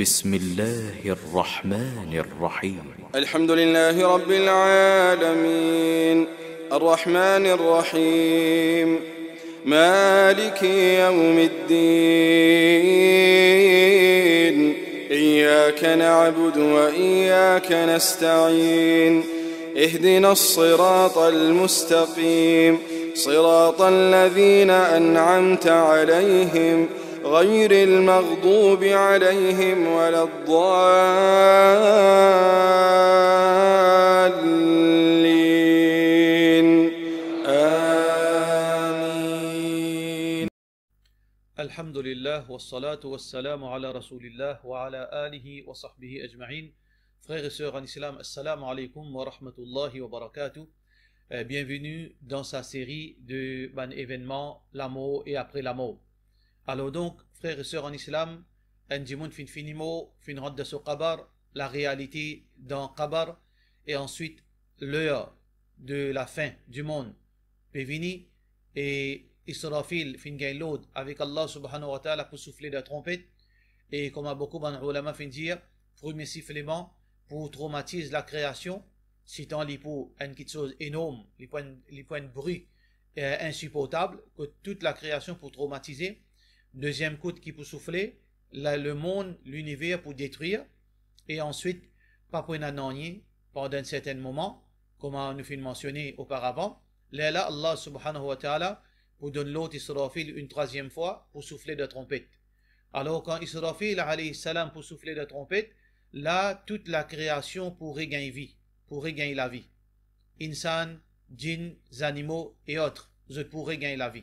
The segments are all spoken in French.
بسم الله الرحمن الرحيم الحمد لله رب العالمين الرحمن الرحيم مالك يوم الدين إياك نعبد وإياك نستعين اهدنا الصراط المستقيم صراط الذين أنعمت عليهم غير المغضوب عليهم ولا الضالين آمين. الحمد لله والصلاة والسلام على رسول الله وعلى آله وصحبه أجمعين. Frères et sœurs en islam, assalamu alaikum wa rahmatullahi wa barakatuh. Bienvenue dans sa série de événements, la mort et après la mort. Alors donc, frères et sœurs en islam, Ndimoun fin finimo, fin radda sur Qabar, la réalité dans Qabar, et ensuite l'heure de la fin du monde est venue, et Israfil fin gain l'aude avec Allah subhanahu wa ta'ala pour souffler la trompette, et comme a beaucoup d'ulama fin dire, premier sifflement pour traumatiser la création, citant les pour une petite chose énorme, les points de bruit insupportables, que toute la création pour traumatiser. Deuxième coup qui peut souffler, le monde, l'univers pour détruire, et ensuite, pas pour une pendant un certain moment, comme on nous fait mentionner auparavant, là, Allah subhanahu wa ta'ala pour donner l'autre Israfil une troisième fois pour souffler de trompette. Alors quand Israfil alayhi salam pour souffler de trompette, là, toute la création pourrait gagner vie, pourrait gagner la vie. Insan, djinns, animaux et autres, je pourrais gagner la vie.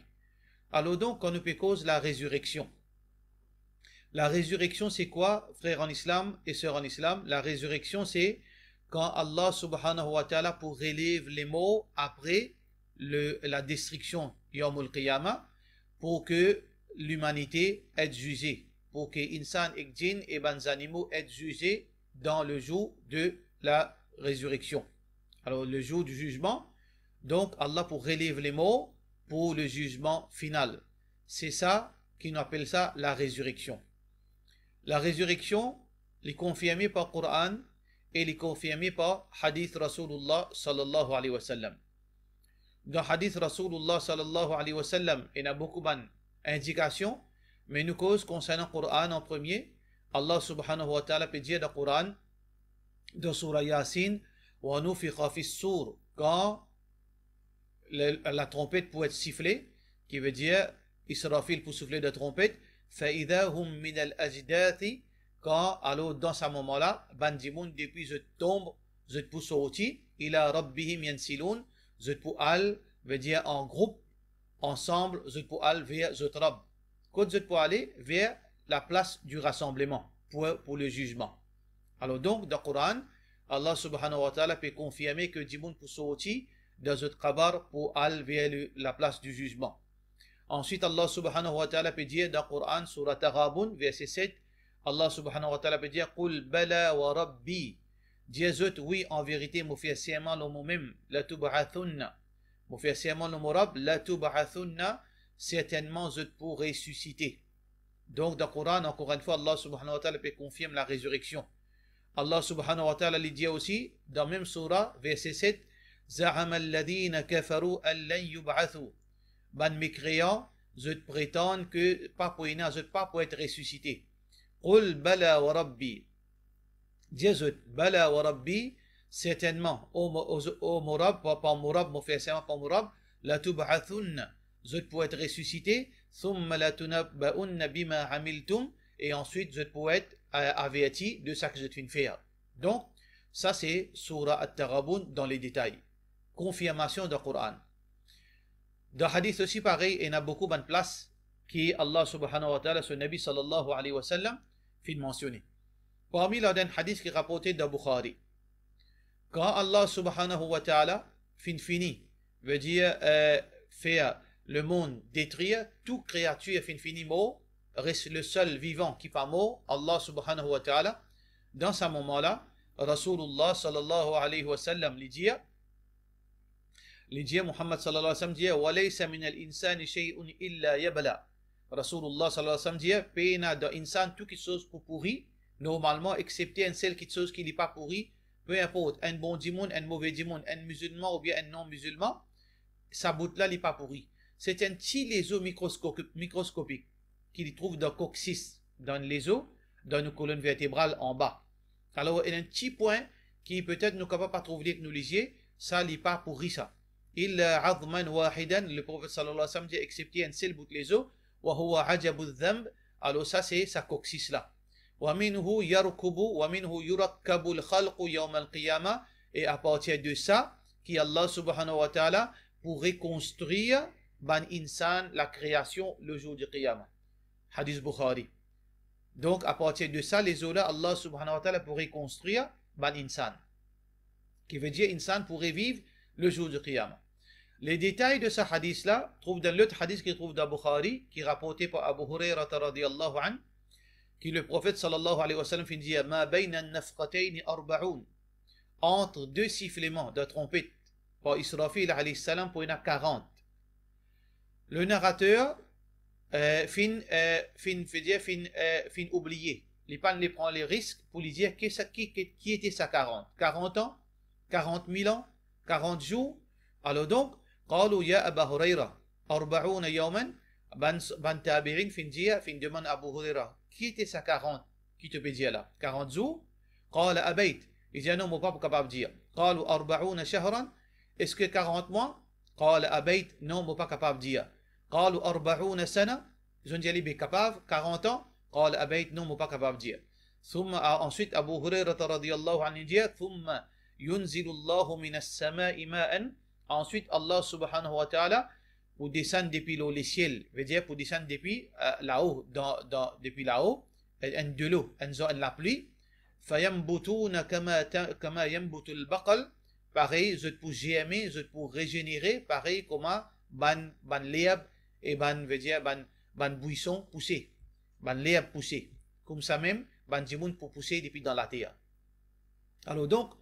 Alors donc, on nous peut cause la résurrection. La résurrection, c'est quoi, frères en islam et sœurs en islam? La résurrection, c'est quand Allah subhanahu wa ta'ala pour relève les morts après la destruction Yawmul Qiyamah, pour que l'humanité est jugée, pour que insan et djinn et les animaux être jugés dans le jour de la résurrection. Alors, le jour du jugement, donc Allah pour relève les morts pour le jugement final. C'est ça qu'on appelle ça la résurrection. La résurrection est confirmée par le Coran et est confirmée par Hadith Rasulullah sallallahu alayhi wa sallam. Dans Hadith Rasulullah sallallahu alayhi wa sallam, il y a beaucoup d'indications, mais nous cause concernant le Coran en premier. Allah subhanahu wa ta'ala peut dire dans le Coran, dans Surah Yasin, wa nufiqa fi s-sur, quand la trompette pour être sifflée, qui veut dire Israfil pour souffler de trompette, فَإِذَا هُمْ مِنَ الْأَجْدَاثِ, quand alors dans ce moment-là, bandimoun depuis je tombe, je pour sortir, ila rabbihim yansilun, je pour al, veut dire en groupe, ensemble, je pour al vers je rab. Quand je pour aller vers la place du rassemblement, pour le jugement. Alors donc, dans le Coran, Allah subhanahu wa ta'ala peut confirmer que dimoun pour sortir, dans ce Qabar pour aller vers la place du jugement. Ensuite, Allah subhanahu wa ta'ala peut dire dans le Coran, Surah Taghabun, verset 7, Allah subhanahu wa ta'ala peut dire, Qul bala wa rabbi, dis oui, en vérité, m'a fait serment le mot même, la tub'athunna, m'a fait serment le mot rab, la tub'athunna, certainement, je pour ressusciter. Donc, dans le Coran, encore une fois, Allah subhanahu wa ta'ala peut confirmer la résurrection. Allah subhanahu wa ta'ala lui dit aussi, dans la même surah, verset 7, زعم الذين كفروا أن لن يبعثوا. Ban mécréants, je prétends que pas pour être ressuscité. قل بلا وربي. Dis bala wa rabbi, certainement, au morab, pas morab, mon frère, c'est pas morab, la tub'athunna, je pour être ressuscité, thumma la tunabba'unna bima amiltum, et ensuite je pour être averti de ça que je viens de faire. Donc, ça c'est Surah At-Taghabun dans les détails. Confirmation du Coran. Dans le hadith aussi pareil, il y a beaucoup de places qui Allah subhanahu wa ta'ala, son Nabi sallallahu alayhi wa sallam, fait mentionner. Parmi les hadiths qui est rapporté de Bukhari, quand Allah subhanahu wa ta'ala fini, veut dire faire le monde détruire, toute créature fini mort, reste le seul vivant qui pas mort, Allah subhanahu wa ta'ala, dans ce moment-là, Rasulullah sallallahu alayhi wa sallam lui dit, Muhammad sallallahu alayhi wa sallam dit walaysa min al-insani shay'un illa yabla. Rasulullah sallallahu alayhi wa sallam dit pena de insan tout quelque chose pour pourri Normalement, excepté celle qui chose qui n'est pas pourrie, peu importe, un bon dimoun, un mauvais dimoun, un musulman ou bien un non-musulman, sa bout-là n'est pas pourrie. C'est un petit léseau microscopique qu'il trouve dans le coccyx, dans les os, dans nos colonnes vertébrales en bas. Alors, il y a un petit point qui peut-être nous capable pas trouver avec nos lisiers, ça n'est pas pourri ça. Il azman wahidan, le prophète sallallahu alayhi wa sallam dit excepté un seul bout de les os, wa huwa ajabu dhanb, alors ça c'est sa coccyx là. Wa minhu yarkubu wa minhu yurakkabu al-khalqu yawm al-qiyamah, et à partir de ça, qui Allah subhanahu wa ta'ala pour reconstruire ban insan la création le jour du qiyamah. Hadith Bukhari. Donc à partir de ça, les os-là, Allah subhanahu wa ta'ala pour reconstruire ban insan. Qui veut dire insan pourrait vivre le jour du qiyamah. Les détails de ce hadith-là trouvent dans l'autre hadith qui trouve dans Bukhari, qui est rapporté par Abu Hurairah radiyallahu anhu, qui le prophète sallallahu alayhi wa sallam fait dire ma bayna an-nafqatayn arba'un, entre deux sifflements de trompette par Israfil alayhi salam pour une 40. Le narrateur fin oublié. Les pannes les prend les risques pour lui dire qui était sa 40. 40 ans, 40 000 ans, 40 jours. Alors donc, قالوا يا أبا هريرة 40 يوما, ban tabirin fin demande à Abu Huraira qui était sa 40 qui te peut dire là 40 jours. قال أبيت, il dit non, mon pas capable de dire. قالوا 40 شهرا, est-ce que 40 mois? قال أبيت, non, mon pas capable de dire. قالوا 40 سنة, ils ont dit il est capable 40 ans. قال أبيت, non, mon pas capable de dire. ثم ensuite Abu Huraira radiyallahu anhu dit ثم ينزل الله من السماء ماء, ensuite Allah subhanahu wa ta'ala pour descendre depuis les ciels, veut dire pour descendre depuis là-haut, depuis là-haut, de l'eau, la pluie. فَيَنْبُتُونَ كَمَا يَنْبُتُ الْبَقَلْ, pareil, je pour germer, je pour régénérer, pareil comment ban l'herbe et veut dire ban buisson pousser, ban l'herbe pousser, comme ça même, ban dimoun pour pousser depuis dans la terre. Alors donc,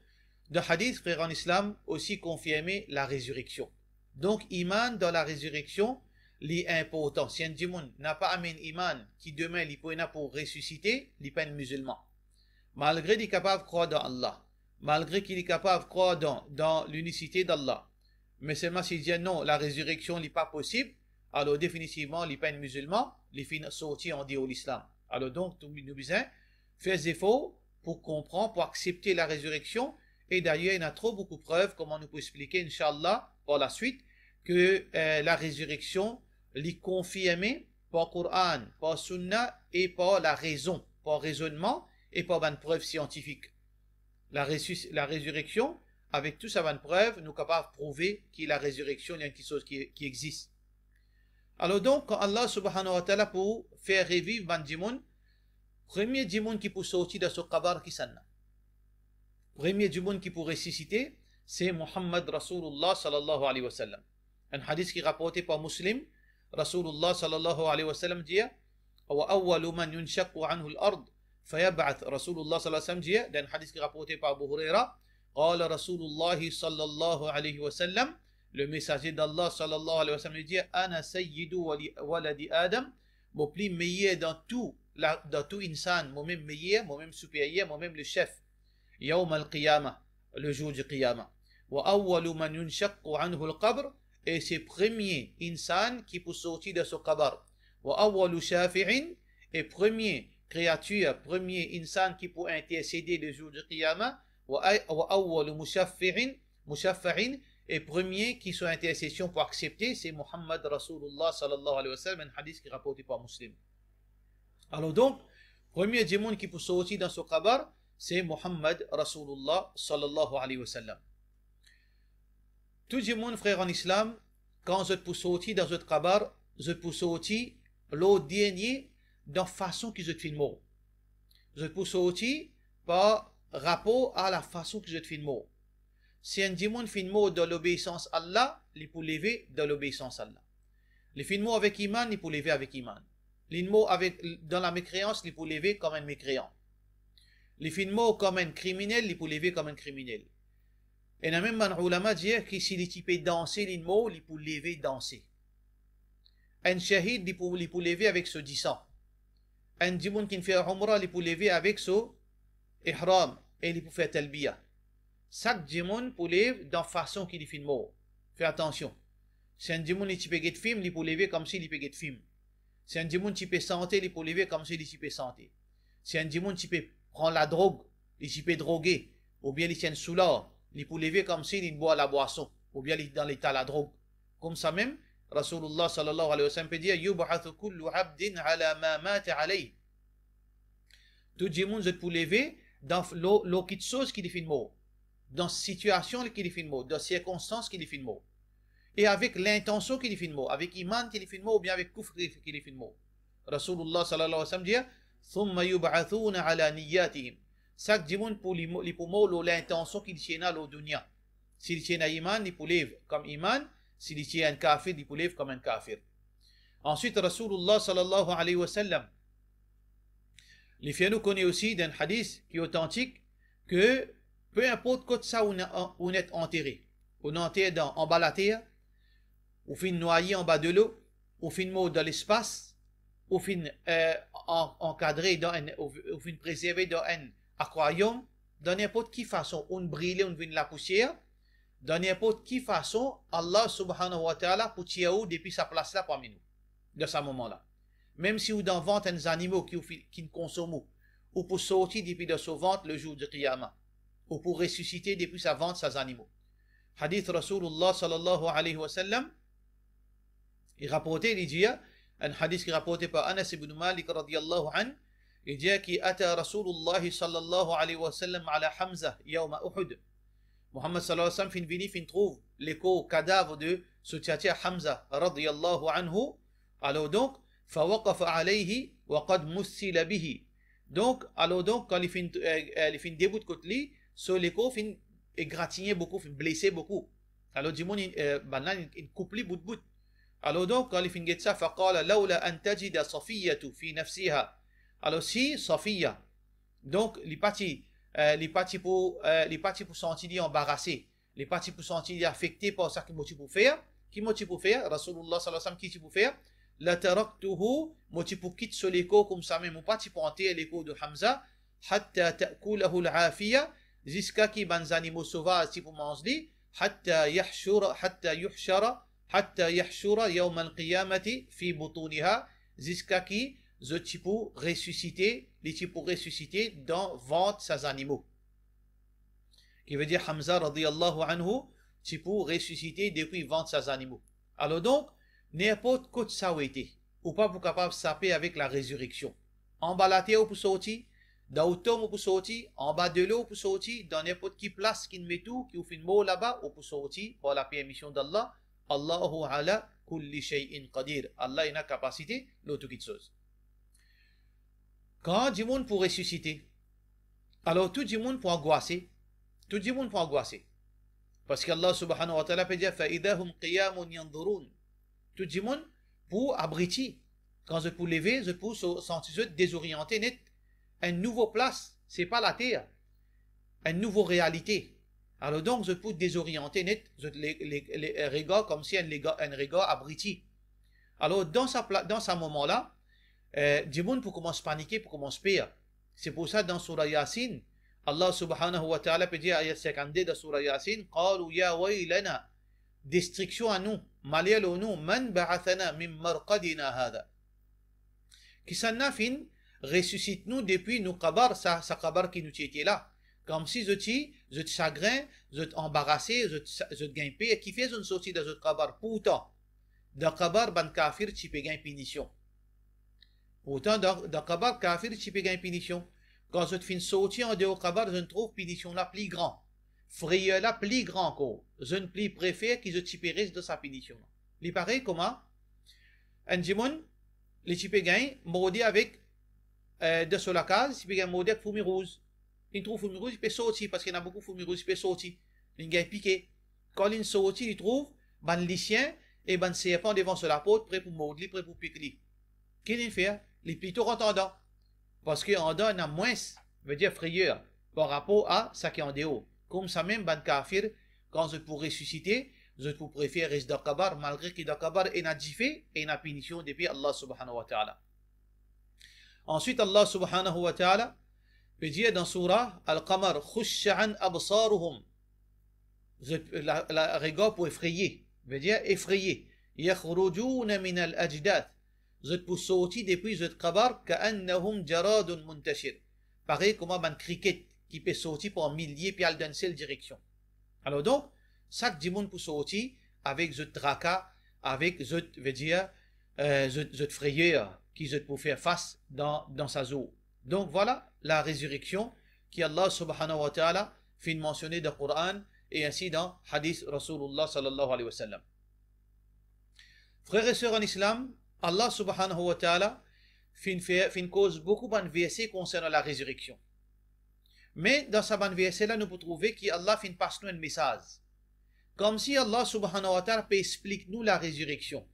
de hadith, frère en islam, aussi confirmer la résurrection. Donc, iman dans la résurrection, est important. Si un djimoun n'a pas amené iman, qui demain, il peut pour ressusciter, il n'est pas un musulman. Malgré qu'il est capable de croire dans Allah, malgré qu'il est capable de croire dans l'unicité d'Allah, mais seulement s'il dit non, la résurrection n'est pas possible, alors définitivement, il n'est pas un musulman, il est sorti en dehors de l'islam. Alors donc, nous besoin faire des efforts pour comprendre, pour accepter la résurrection. Et d'ailleurs, il y a trop beaucoup de preuves, comme on nous peut expliquer, Inch'Allah, par la suite, que la résurrection est confirmée par Coran, par Sunna et par la raison, par raisonnement et par une preuve scientifique. La résurrection, avec tout ça, une preuve, nous sommes capables de prouver que la résurrection est quelque chose qui existe. Alors donc, quand Allah subhanahu wa ta'ala pour faire revivre ban djimoun, premier djimoun qui peut sortir de ce qabar qui s'en a. Premier du monde qui peut ressusciter, c'est Muhammad Rasulullah sallallahu alayhi wa sallam. Un hadith qui est rapporté par Muslim, Rasulullah sallallahu alayhi wa sallam dit wa awwalu man yunshaqu anhu al-ard fayab'ath. Rasulullah sallallahu alayhi wa sallam dit dans un hadith qui est rapporté par Abu Huraira, qala Rasulullah sallallahu alayhi wa sallam, le messager d'Allah sallallahu alayhi wa sallam dit ana sayyidu waladi Adam, mon plus meilleur dans tout insan, mon même meilleur, mon même supérieur, mon même le chef. يوم القيامة, le jour du qiyamah. وأول من ينشق عنه القبر, et c'est premier insan qui peut sortir de ce qabr. وأول شافع, et premier créature, premier insan qui peut intercéder le jour du qiyamah. وأول مشفع, et premier qui soit intercession pour accepter, c'est Muhammad Rasulullah sallallahu alayhi wa sallam, un hadith qui est rapporté par Muslim. Alors donc, premier démon qui peut sortir dans ce qabr, c'est Muhammad Rasulullah sallallahu alayhi wa sallam. Tout le monde, frère en islam, quand je peux sortir dans votre qabr, je peux sortir le dernier dans façon que je te filme. Je peux sortir par rapport à la façon que je te filme. Si un démon filme dans l'obéissance à Allah, il peut lever dans l'obéissance à Allah. Les films avec iman, il peut lever avec iman. Les mots dans la mécréance, il peut lever comme un mécréant. Les films comme un criminel, il peut lever comme un criminel. Et même un ulama dit que si les types danser les mots, il peut lever danser. Un shahid, il peut lever avec ce disant. un djimoun qui fait umrah, il peut lever avec son ihram et il peut faire talbiya. Chaque djimoun peut lever dans façon qu'il fait mot. Fais attention. Si un djimoun qui peut get film, il peut lever comme s'il peut get film. Si un djimoun qui peut santé, il peut lever comme s'il peut santé. Si un djimoun qui peut prendre la drogue, il peut droguer, ou bien il tient sous l'or, il peut lever comme s'il boit la boisson, ou bien il est dans l'état de la drogue. Comme ça même, Rasulullah sallallahu alayhi wa sallam peut dire Yub'athu kullu abdin ala ma mata alayh. Tout le monde peut lever dans l'autre chose qui définit mot, dans situation qui définit mot, dans circonstances qui définit mot, et avec l'intention qui définit mot, avec iman qui définit mot, ou bien avec kufr qui définit mot. Rasulullah sallallahu alayhi wa sallam dit Thumma yub'athuna ala niyyatihim. Chaque monde pour l'intention qu'il tient à la dunya. S'il tient à iman, il peut lever comme iman. S'il tient un kafir, il peut lever comme un kafir. Ensuite, Rasulullah sallallahu alayhi wa sallam, les fianou connaît aussi d'un hadith qui est authentique que peu importe quand ça on est enterré, on est enterré en bas de la terre, on finit noyé en bas de l'eau, on finit mort dans l'espace, on finit encadré on finit préservé dans un aquarium, de n'importe quelle façon, on brûle, on vient la poussière. De n'importe quelle façon, Allah subhanahu wa ta'ala peut tirer depuis sa place là parmi nous, de ce moment-là. Même si vous dans ventre des animaux qui ne consomment, ou pour sortir depuis de son ventre le jour du Qiyamah, ou pour ressusciter depuis sa ventre ces animaux. Hadith Rasulullah sallallahu alayhi wa sallam, il rapportait, il dit, un hadith qui est rapporté par Anas ibn Malik radiyallahu an, il dit qu'il ata Rasulullah sallallahu alayhi wa sallam ala Hamza yawma Uhud. Muhammad sallallahu alayhi wa sallam fin trouve l'écho cadavre de ce tchatia Hamza radiyallahu anhu. Alors donc, فوقف عليه وقد مثل به. Donc, alors donc, quand il fin debout de côté, sur l'écho fin égratigné beaucoup, fin blessé beaucoup. Alors du monde, il coupe bout de bout. Alors donc, quand il fin get ça, فقال لولا أن تجد صفية في نفسها. Alors si Safiya, donc les parties pour sentir embarrassé, les parties pour sentir affecté par ça qui motive pour faire, Rasulullah sallallahu alayhi wa sallam qui pour faire, la taraktuhu, motive pour quitter sur l'écho comme ça même, ou pas pour enterrer l'écho de Hamza, hatta ta'kulahu al-afiya, jusqu'à qui ban animaux sauvages qui pour manger, hatta yuhshara yawm al-qiyamati fi butuniha, jusqu'à qui je pour ressusciter, les types ressusciter dans ventre ces animaux. Qui veut dire Hamza radiyallahu anhu, tu pour ressusciter depuis ventre ces animaux. Alors donc, n'importe quoi ça a été, ou pas pour capable de saper avec la résurrection. En bas de la terre pour sortir, dans le tombe pour sortir, en bas de l'eau pour sortir, dans n'importe quelle place qui met tout, qui vous fait mot là-bas, ou pour sortir, par la permission d'Allah, Allahu ala kulli shay'in qadir. Allah a une capacité, l'autre toute chose. Quand du monde pour ressusciter, alors tout du monde pour angoisser, tout le monde pour angoisser. Parce qu'Allah subhanahu wa ta'ala peut dire فَإِذَهُمْ قِيَامٌ يَنْظُرُونَ. Tout le monde pour abriter. Quand je peux lever, je peux sentir désorienté net. Une nouvelle place, c'est pas la terre. Une nouvelle réalité. Alors donc, je peux désorienter net les regards comme si un regard abrité. Alors dans ce moment-là, du monde pour commencer à paniquer, pour commencer à pire. C'est pour ça dans Surah Yasin, Allah subhanahu wa ta'ala peut dire ayat 52 de Surah Yasin, قالوا يا ويلنا, destruction à nous, malheur à nous, man ba'athana min marqadina hada. Qui s'en a fin, ressuscite nous depuis nos kabar, sa kabar qui nous était là. Comme si je te chagrin, je t'embarrassé, je te gagnais, qui fait une sortie de ce kabar. Pourtant, dans kabar, ban kafir, tu peux gagner punition. Pourtant, dans kabar, kafir, tu peux gagner punition. Quand je te fais sortir en dehors kabar, je ne trouve punition la plus grande. Frayeur la plus grande encore. Je ne plus préfère que je te de sa punition. Il paraît comment? Un dimon, les tu peux gagner, maudit avec de sur la case, tu peux gagner maudit avec fourmi rouge. Il trouve fourmi rouge, il peut sortir parce qu'il y en a beaucoup de fourmi rouge, il peut sortir. Il gagne piqué. Quand il sortit, il trouve ban lycien et ban serpent devant sur la porte, prêt pour maudit, prêt pour piquer. Qu'est-ce qu'il fait? Il est plutôt entendant. Parce qu'en dedans, il y a moins, veut dire frayeur, par rapport à ça qui est en dehors. Comme ça même, ban kafir, quand je peux ressusciter, je peux préférer rester dans kabar, malgré que dans kabar, il y a fait et il y a punition depuis Allah subhanahu wa ta'ala. Ensuite, Allah subhanahu wa ta'ala peut dire dans surah Al-Qamar, Khush'an absaruhum, la rigueur pour effrayer, veut dire effrayer. Yakhrujuna min al-ajdath, zut pour sortir depuis zut kabar, ka'annahum jaradun muntashir. Pareil comme un cricket qui peut sortir par milliers puis aller dans cette direction. Alors donc, chaque dimanche pour sortir avec zut traka, avec zut, veut dire, zut frayeur, qui zut pour faire face dans sa zone. Donc voilà la résurrection qui Allah subhanahu wa ta'ala fait mentionner dans le Coran et ainsi dans Hadith Rasulullah sallallahu alayhi wa sallam. Frères et sœurs en islam, Allah subhanahu wa ta'ala fait cause beaucoup de versets concernant la résurrection. Mais dans ce verset là, nous pouvons trouver qu'Allah fait passe nous un message. Comme si Allah subhanahu wa ta'ala peut expliquer nous la résurrection.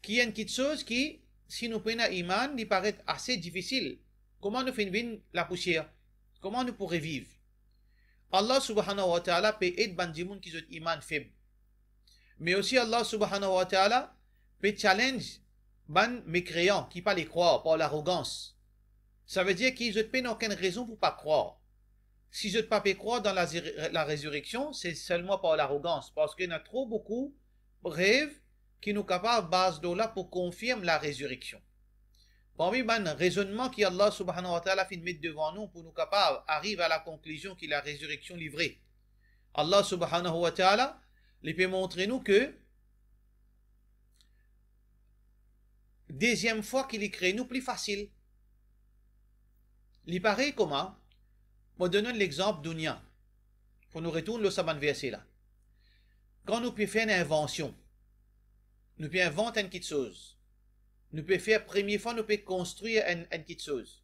Qui est une petite chose qui, si nous prenons iman, il paraît assez difficile. Comment nous faisons la poussière? Comment nous pourrions vivre? Allah subhanahu wa ta'ala peut aider les gens qui ont iman faible. Mais aussi Allah subhanahu wa ta'ala peut challenge les mécréants qui ne pas les croire par l'arrogance. Ça veut dire qu'ils n'ont aucune raison pour ne pas croire. Si je ne peux pas croire dans la résurrection, c'est seulement par l'arrogance. Parce qu'il y a trop beaucoup de rêves qui nous capables de base de là pour confirmer la résurrection. Parmi les raisonnements qu'Allah subhanahu wa ta'ala fait mettre devant nous pour nous capables d'arriver à la conclusion qu'il y a la résurrection livrée. Allah subhanahu wa ta'ala il peut montrer nous que deuxième fois qu'il crée nous plus facile. Il paraît comment? Je donne l'exemple d'Unia. Pour nous retourner le saban verset là. Quand nous pouvons faire une invention, nous pouvons inventer une petite chose. Nous pouvons faire, première fois, nous pouvons construire une petite chose.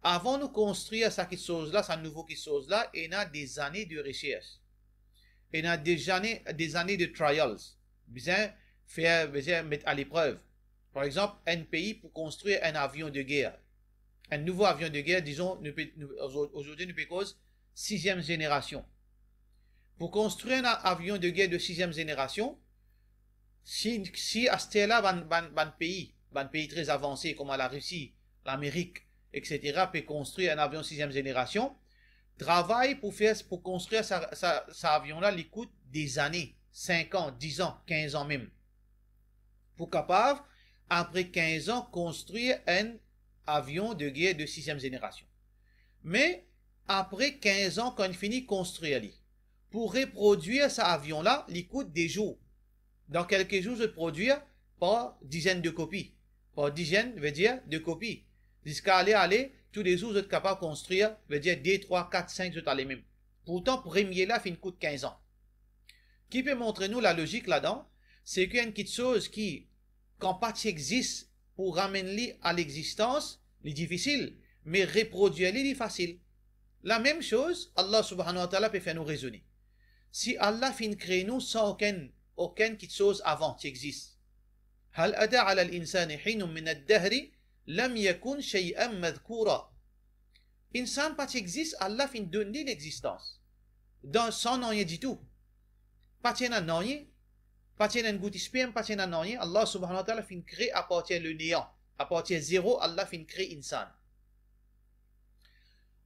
Avant de construire cette petite chose là, cette nouvelle petite chose là, il y a des années de recherche. Il y a des années de trials. Besoin mettre à l'épreuve. Par exemple, un pays pour construire un avion de guerre. Un nouveau avion de guerre, disons, aujourd'hui, nous pouvons 6e génération. Pour construire un avion de guerre de 6e génération, si à ce là, un pays très avancé comme la Russie, l'Amérique, etc., peut construire un avion 6e génération, travail pour construire cet avion-là, il coûte des années, 5 ans, 10 ans, 15 ans même. Pour capable, après 15 ans, construire un avion de guerre de 6e génération. Mais, après 15 ans, quand il finit de construire, pour reproduire cet avion-là, il coûte des jours. Dans quelques jours, je produire par dizaines de copies. Par dizaines, veut dire de copies. Jusqu'à aller, tous les jours, vous êtes capable de construire, veut dire 2, 3, 4, 5, vous êtes allés même. Pourtant, premier là, il coûte 15 ans. Qui peut montrer nous la logique là-dedans? C'est qu'il y a une petite chose qui, quand pas existe, pour ramener à l'existence, c'est difficile, mais reproduire c'est facile. La même chose, Allah subhanahu wa ta'ala peut faire nous raisonner. Si Allah fin créer nous sans aucune petite chose avant qui existe. هل أتى على الإنسان حين من الدهر لم يكن شيئا مذكورا. Insan pas existe, Allah fin donner l'existence. Sans rien du tout. Pas tient à rien. Pas tient à une goutte de sperme, pas tient à rien. Allah subhanahu wa ta'ala fin créer à partir du néant. À partir de zéro, Allah fin créer insan.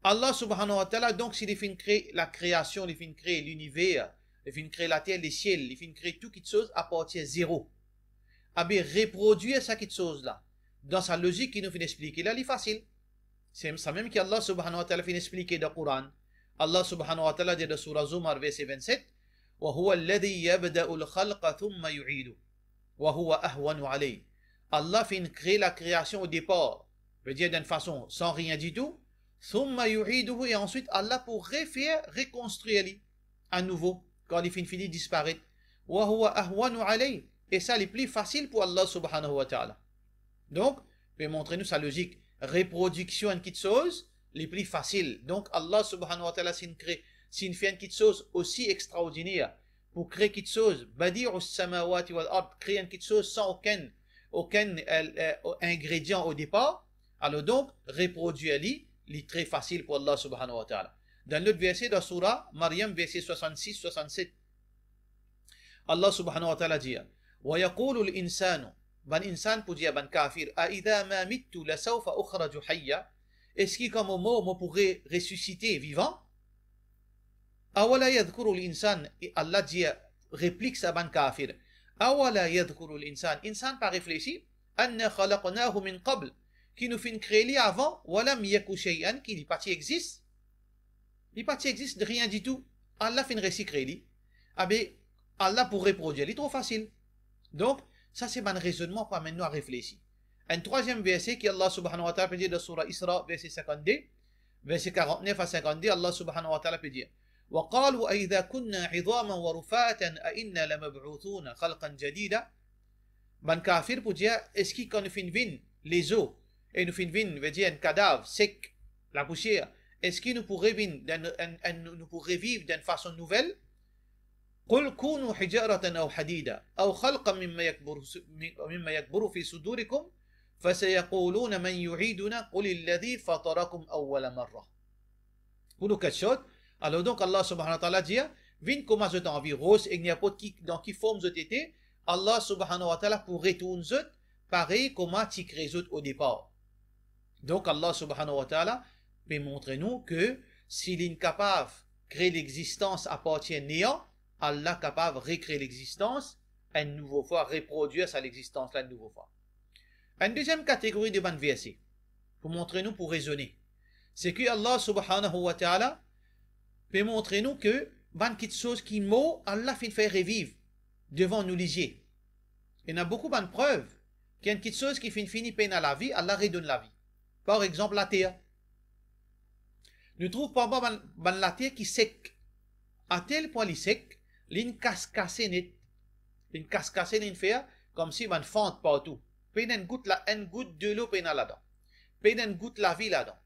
Allah subhanahu wa ta'ala, donc, s'il fin créer la création, il fin créer l'univers, il fin créer la terre, les ciels, il fin créer toute chose à partir de zéro. Ah bien, reproduire cette chose-là, dans sa logique qui nous fait expliquer, là, il est facile. C'est ça même qu'Allah subhanahu wa ta'ala fait expliquer dans le Coran. Allah subhanahu wa ta'ala dit dans Surah Zumar, verset 27, وَهُوَ الَّذِي يَبْدَأُ الْخَلْقَ ثُمَّ يُعِيدُ وَهُوَ أَهْوَنُ عَلَيْهِ. Allah fait créer la création au départ, veut dire d'une façon sans rien du tout, ثُمَّ يُعِيدُهُ, et ensuite Allah pour refaire, reconstruire à nouveau, quand il finit de disparaître. وَهُوَ أَهْوَنُ عَلَيْهِ. Et ça, c'est plus facile pour Allah subhanahu wa ta'ala. Donc, il peut montrer nous sa logique. Reproduction d'une petite chose, les plus facile. Donc, Allah subhanahu wa ta'ala, s'il fait une petite chose aussi extraordinaire, pour créer quelque chose, badi'u samawati wal ard, créer une petite chose sans aucun ingrédient au départ, alors donc, reproduire est très facile pour Allah subhanahu wa ta'ala. Dans l'autre verset de Surah Maryam, verset 66-67, Allah subhanahu wa ta'ala dit, وَيَقُولُ الْإِنسَانُ, ban insan pour dire ban kafir, a idha ma mittu la sawfa ukhraju hayya, est-ce qu'il comme mot me pourrait ressusciter vivant? Awala yadhkuru l'insan, Allah dit, réplique sa ban kafir. Awala yadhkuru l'insan, insan pas réfléchi, anna khalaqnahu min qabl, qui nous fait créer avant, walam yaku shay'an, qui dit pas existe. Il pas existe de rien du tout. Allah fait une récit créé. Ah ben, Allah pour reproduire, il est trop facile. Donc, ça c'est un raisonnement pour maintenant à réfléchir. Un troisième verset qui Allah subhanahu wa ta'ala peut dire dans Surah Isra, verset 52, verset 49 à 52, Allah subhanahu wa ta'ala peut dire وَقَالُوا أَإِذَا كُنَّا عِظَامًا وَرُفَاتًا أَإِنَّا لَمَبْعُوثُونَ خَلْقًا جَدِيدًا. Ben kafir pour dire, est-ce qu'il quand nous fait une vine, les os, et nous fait une vine, veut dire un cadavre sec, la poussière, est-ce qu'il nous pourrait vivre d'une façon nouvelle? قل كونوا حجارة أو حديدا أو خلقا مما يكبر في صدوركم فسيقولون من يعيدنا قل الذي فطركم أول مرة. Pour nous quelque chose. Alors donc Allah subhanahu wa ta'ala dit, vin comment je t'envie rose et n'importe qui dans qui forme je t'étais, Allah subhanahu wa ta'ala pour retourner pareil comment tu crées au départ. Donc Allah subhanahu wa ta'ala peut montrer nous que s'il est capable de créer l'existence à partir de néant, Allah est capable de recréer l'existence une nouvelle fois, reproduire sa l'existence là une nouvelle fois. Une deuxième catégorie de ban verset, pour montrer nous, pour raisonner, c'est que Allah subhanahu wa ta'ala peut montrer nous que ban quelque chose qui mort, Allah fait faire revivre devant nous liger. Il y a beaucoup de preuves qu'il y a quelque chose qui finit peine à la vie, Allah redonne la vie. Par exemple, la terre. Nous trouvons pas la terre qui sec. À tel point, il sec, l'une casse net. L'une casse net fait comme si on fente partout. Peine une goutte de l'eau peine là-dedans. Peine une goutte la vie là-dedans.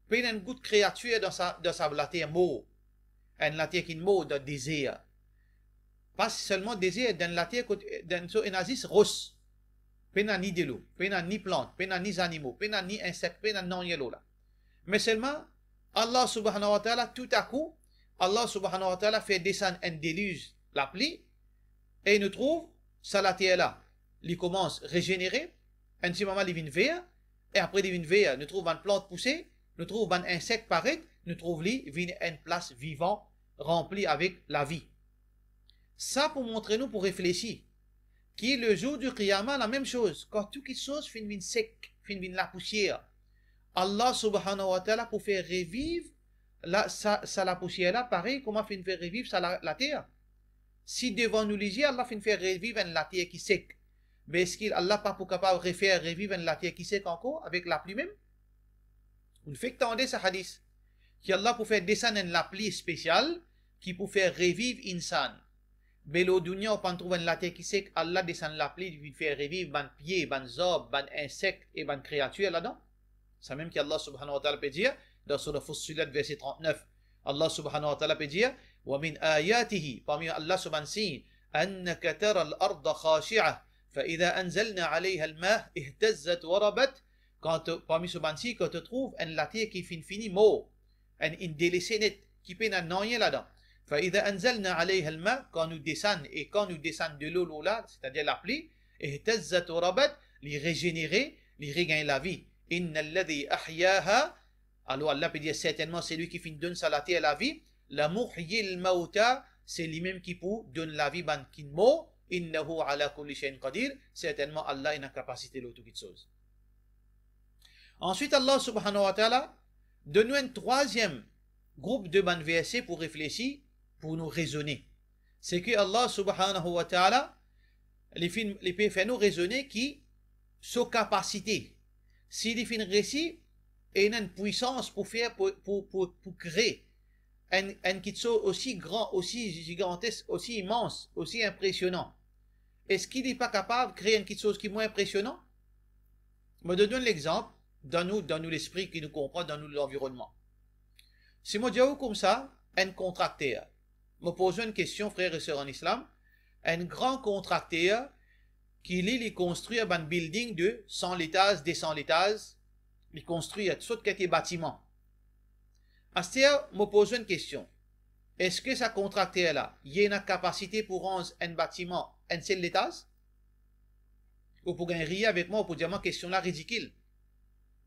Peine une goutte créature dans sa la terre mort. La terre qui mort dans le désert. Pas seulement désert, dans la terre, dans un asis rose. Peine ni de l'eau, peine ni plante, peine ni animaux, peine ni insectes, peine non yellow là. Mais seulement, Allah subhanahu wa ta'ala, tout à coup, Allah subhanahu wa ta'ala fait descendre un déluge, la pluie, et il nous trouve, ça la terre là, il commence à régénérer, un petit moment il vient vert, et après il vient vert, nous trouvons une plante poussée, nous trouvons un insecte paraître, nous trouvons une place vivante, remplie avec la vie. Ça pour montrer nous, pour réfléchir, qui le jour du Qiyamah, la même chose, quand toute chose finit sec, finit la poussière, Allah subhanahu wa ta'ala pour faire revivre la poussière là, pareil, comment fait faire revivre la terre. Si devant nous les yeux, Allah fait faire revivre la terre qui sec, mais est-ce qu'Allah pas pour capable de faire revivre la terre qui sec encore avec la pluie même? Vous fait entendre ce hadith, qu'Allah pour faire descendre la pluie spéciale qui pour faire revivre insan. Belo dunya on trouve la terre qui sec, Allah descend la pluie pour faire revivre ban pied, ban zob, ban insectes et ban créatures là-dedans. C'est même qu'Allah subhanahu wa ta'ala peut dire dans Surah Fussilat verset 39. Allah subhanahu wa ta'ala peut dire wa min ayatihi, parmi Allah subhanahu wa ta'ala, annaka tara al-arda khashi'ah fa idha anzalna 'alayha al-ma' ihtazzat wa rabat. Quand parmi subhanahu wa ta'ala, quand tu trouves la terre qui fini mort, une délaissée nette qui peut n'en rien là-dedans. فإذا أنزلنا عليها الماء, quand nous descendons de l'eau là, c'est-à-dire la pluie, اهتزت وربت, les régénérer, les regagner la vie. إن الذي أحياها, alors Allah peut dire certainement c'est lui qui finit donne sa la terre la vie. La muhyi al-mauta, c'est lui-même qui peut donner la vie ban qui mort. إنه على كل شيء قدير, certainement Allah a une capacité de toute chose. Ensuite Allah subhanahu wa ta'ala donne un troisième groupe de ban versets pour réfléchir, pour nous raisonner. C'est que Allah subhanahu wa ta'ala les peut faire nous raisonner qui sa capacité. Si les films récits et une puissance pour faire pour créer un quelque chose aussi grand, aussi gigantesque, aussi immense, aussi impressionnant. Est-ce qu'il n'est pas capable de créer quelque chose qui est moins impressionnant? Je me donne l'exemple dans nous l'esprit qui nous comprend, dans nous l'environnement. Si moi dis comme ça, un contracteur, me pose une question, frères et sœurs en islam, un grand contracteur qui il construit un building de 100 étages, 200 étages, il construit toutes sortes de bâtiments. À ce moment, me pose une question. Est-ce que ce contracteur-là, il a une capacité pour rendre un bâtiment un seul étage? ou pour gagner avec moi, ou pour dire ma question là ridicule.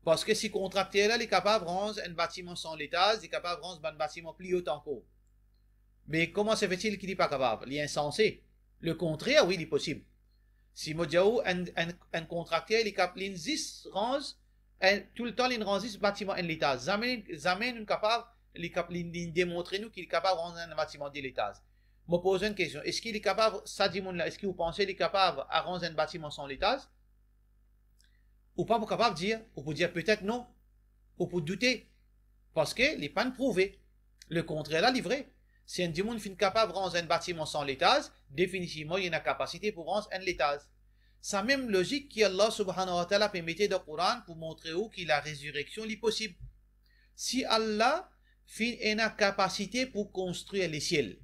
Parce que si contracté là, il est capable de rendre un bâtiment sans l'étage, il est capable de rendre un bâtiment plus haut encore. Mais comment se fait-il qu'il n'est pas capable? Il est insensé. Le contraire, oui, il est possible. Si moi dis un contracté, il est capable de rendre tout le temps il rend ce bâtiment en l'étage. Jamais une capable, il est capable de démontrer nous qu'il est capable de rendre un bâtiment de l'étage. Je me pose une question. Est-ce qu'il est capable, ça dit là, est-ce que vous pensez qu'il est capable de rendre un bâtiment sans l'étage? Ou pas pour capable de dire, ou pour dire peut-être non, ou pour douter. Parce qu'il n'est pas prouvé. Le contraire là, livré. Si un démon est capable de rendre un bâtiment sans l'étage, définitivement, il y a une capacité pour rendre un l'étage. C'est la même logique qu'Allah subhanahu wa ta'ala permettait dans le Coran pour montrer où que la résurrection est possible. Si Allah fait une capacité pour construire les ciels,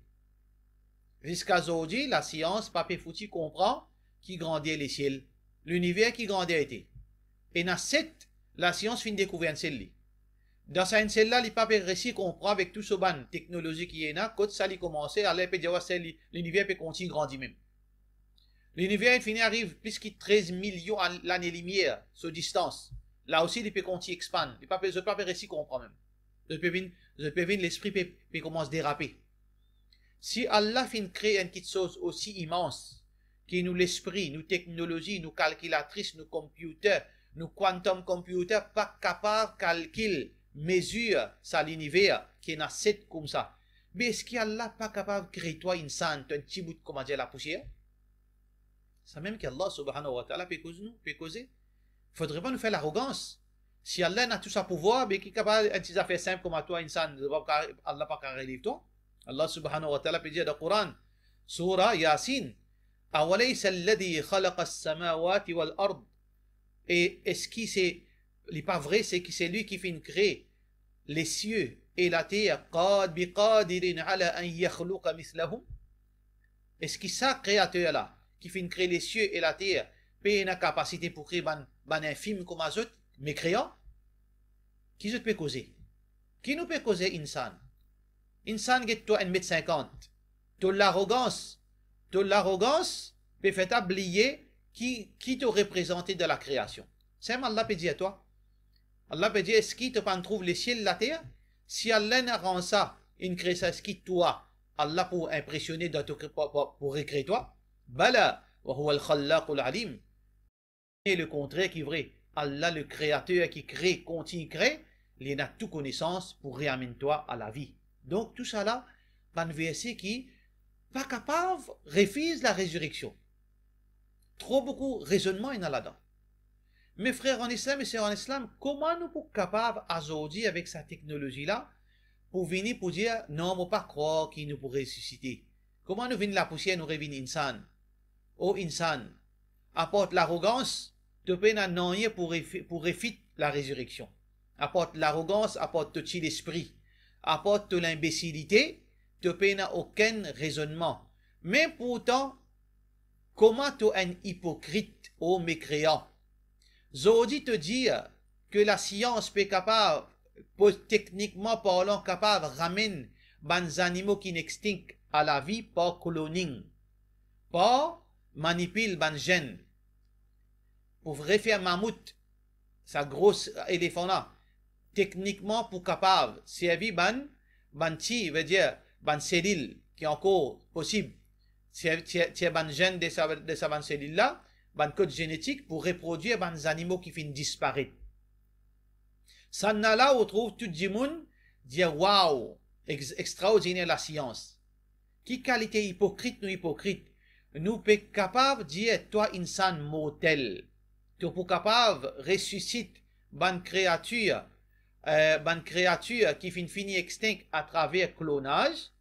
jusqu'à aujourd'hui, la science, Papé Fouti comprend qui grandit les ciels, l'univers qui grandit été. Et dans cette, la science fait une découverte celle-là. Dans cette celle-là, les papes récits comprend avec tout ce ban technologie qui est là, quand ça a commencé, Allah peut dire l'univers peut continuer à grandir même. L'univers infini arrive plus que 13 millions d'années-lumière sur distance. Là aussi, il peut continuer à expander. Les papes récits comprend même. Je peux venir, l'esprit peut commencer à déraper. Si Allah fait créer une petite chose aussi immense, qui nous l'esprit, nous technologie, nous calculatrices, nous computers, nous quantum computers, pas capable de calculer, mesure ça l'univers, qui est dans 7 comme ça. Mais est-ce qu'Allah pas capable de créer toi insan, un petit bout de comment dire la poussière? C'est même qu'Allah subhanahu wa ta'ala peut causer. Il faudrait pas nous faire l'arrogance. Si Allah a tout sa pouvoir, mais qui est capable de faire affaires simples comme toi, insan, Allah pas capable de toi. Allah subhanahu wa ta'ala peut dire dans le Coran, Surah Yasin, Awalaysa alladhi khalaqa as-samawati wal ard. Et est-ce qu'il c'est, il n'est pas vrai, c'est que c'est lui qui fait créer les cieux et la terre, qad biqadirin ala an yakhluqa mithlahum. Est-ce que ça, créateur là, qui fait créer les cieux et la terre, peut une capacité pour créer ban infime comme les autres, mécréants? Qui se peut causer? Qui nous peut causer insan? Insan get toi 1,50 m. Toute l'arrogance peut faire oublier qui te représentait de la création. C'est Allah peut dire à toi. Allah peut dire, est-ce qu'il te trouve les ciels et la terre? Si Allah n'a rend ça, une création, est-ce qu'il toi, Allah pour impressionner pour recréer toi? Bala, wa huwa al-khallaq al-alim. Et le contraire qui est vrai. Allah, le créateur qui crée, continue créer, il a toute connaissance pour réamener toi à la vie. Donc, tout ça là, un verset qui pas capable, refuse la résurrection. Trop beaucoup de raisonnement il y a là-dedans. Mes frères en islam et sœurs en islam, comment nous sommes capables aujourd'hui avec cette technologie-là pour venir pour dire non, on ne peut pas croire qu'il nous pourrait ressusciter? Comment nous venons la poussière, nous revenons insan? Oh insan, apporte l'arrogance, tu peux non pour refuter la résurrection. Apporte l'arrogance, apporte tout l'esprit, apporte de l'imbécilité, tu peux aucun raisonnement. Mais pourtant, comment tu es un hypocrite ou mécréant? Zodi te dit que la science peut capable, techniquement parlant, capable de ramener des animaux qui n'extinct à la vie par cloning, par manipuler des gènes. Pour refaire mammouth, sa grosse éléphant là, techniquement pour capable servir veut dire ban cellule qui est encore possible. Si ban gène de sa cellule là, ban code génétique pour reproduire ban animaux qui finissent disparaître. Ça n'a là où on trouve tout le monde dire waouh, extraordinaire la science. Qui qualité hypocrite nous hypocrite? Nous sommes capables de dire toi insan mortel. Tu es capable de ressusciter ban créature qui finit extinct à travers clonage,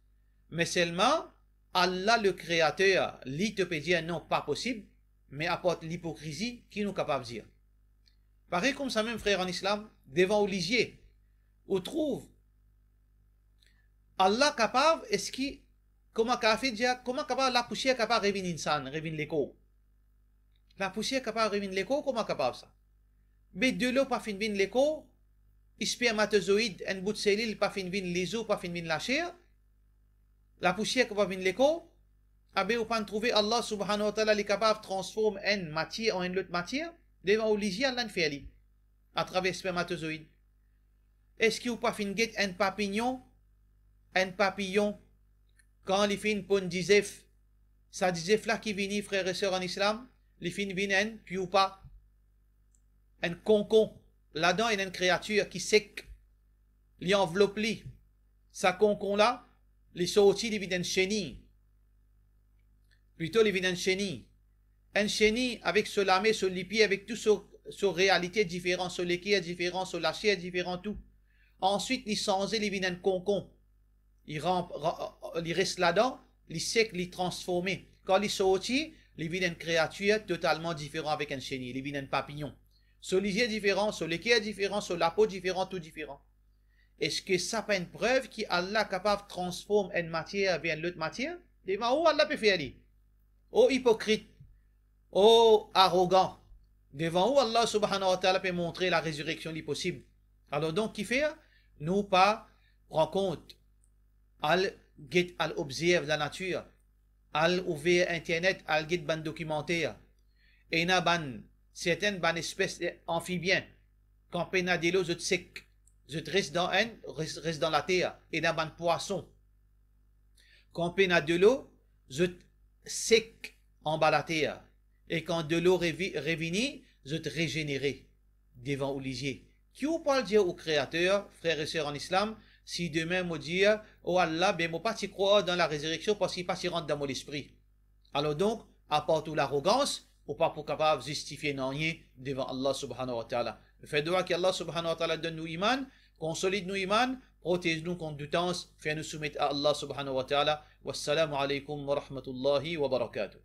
mais seulement Allah le créateur, lui te peut dire non, pas possible, mais apporte l'hypocrisie qui nous est capable de dire. Pareil comme ça même frère en islam, devant au lisier, on trouve Allah capable, est-ce qu'il, comment capable la poussière capable de revenir insan, revenir l'écho? La poussière capable de revenir l'écho, comment capable ça? Mais de l'eau pas fin de l'écho, spermatozoïde, un bout de cellule, pas fin de les os, pas fin de la chair. La poussière qui va venir l'écho, Abe ou pas trouver Allah subhanahu wa ta'ala est capable de transformer une matière en une autre matière, devant ou lisier Allah fait à travers spermatozoïde. Est-ce qu'il ou pas fin get un papillon, quand il fin pour une disef, ça disef là qui vient, frères et sœurs en islam, il fin vient puis ou pas, un concon, là-dedans il y a une créature qui sec, il enveloppe li, sa concon là, il sorti, il vient un chenille, plutôt il vient un chenille avec ce lamé, ce lipi, avec tout sur réalité différent, sur l'équerre différent, sur la chair différent, tout. Ensuite, il change, il vient un concon. Il reste là-dedans, il sec, il transformé. Quand il sortit, il vient une créature totalement différente avec un chenille, il vient un papillon. Sur les yeux différents, sur l'équerre différent, sur la peau différente, tout différent. Est-ce que ça pas une preuve qu'Allah est capable de transformer une matière vers l'autre matière? Devant où Allah peut faire? Oh hypocrite, oh arrogant, devant où Allah subhanahu wa ta'ala peut montrer la résurrection li possible. Alors donc, qui fait? Nous pas prend compte, al observe la nature, al ouvrir internet, al get ban documentaire, et na ban certaines ban espèces amphibiens, quand pena de l'eau, je sec, je reste dans la terre, et na ban poisson, quand pena de l'eau, je sec en bas la terre, et quand de l'eau revenue, je te régénérer devant au lisier. Qui ou pas le dire au Créateur, frères et sœurs en islam, si demain me dire, oh Allah, ben moi pas t'y croire dans la résurrection parce qu'il pas s'y rentre dans mon esprit. Alors donc, à part toute l'arrogance, ou pas pour capable de justifier non rien devant Allah subhanahu wa ta'ala. Fais doua qu'Allah subhanahu wa ta'ala donne nous iman, consolide nous iman, protège-nous contre doutance, fais nous soumettre à Allah subhanahu wa ta'ala. Wassalamu alaikum wa rahmatullahi wa barakatuh.